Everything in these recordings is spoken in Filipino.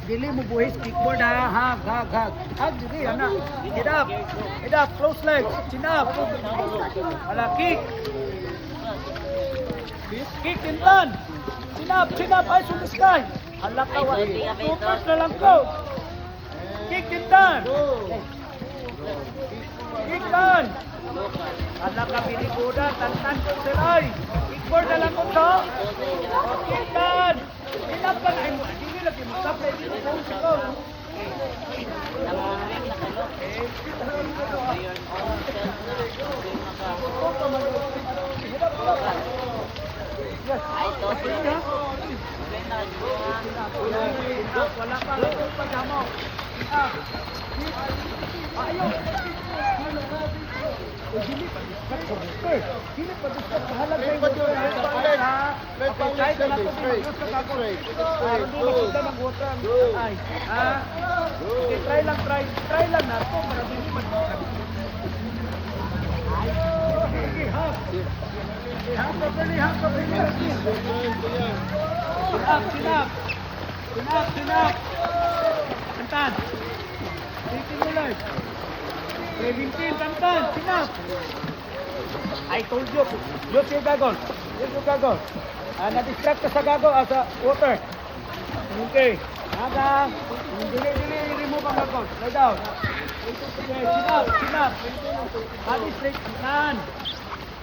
Dili mo buhis kickboard ha. Hag, hag, hag. Hag, dili, ana. Get up. Get up. Close legs. Chin up. Ala, kick. Kick, Tintan. Chin up. Chin up. Eyes on the sky. Ala ka, wa. Super na lang ko. Kick, Tintan. Kick, Tan. Ala ka, binikuda. Tantan ko sila. Kickboard na lang ko to. Kick, Tan. Chin up ka na. Hindi lagi mo. Stop. Hindi mo. Go. Wala pa lang pagamo. Ayaw. Dili pa discuss halag kay water. Kahit na ako ay. Okay, try lang na to para dili man. Hang properly. Chin up. Tantan. Taking your life. 17, Tantan. Chin up. I told you. Look your gagol. Na-distract ka sa gago sa water. Okay. Aga. Dili mo pang gagol. Lie down. Okay, chin up. Body straight. Tantan.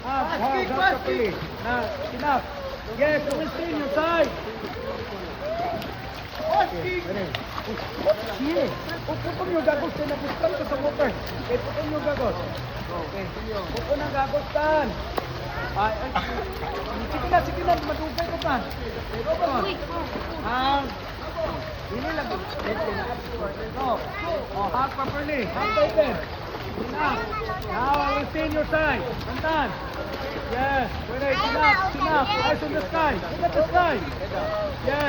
Properly. Chin up. Yes, you will stay in your side. Pupun yung gagos na nag-distract ka sa water. Okay, pupun yung gagos. Okay. Pupun ang gagos, Tan. Sige na, madugay ko, Tan. Hindi lang. Hug properly. Hug tighten. Now I will stay in your side. Tantan. Yes. Chin up. Eyes on the sky. Look at the sky. Yes.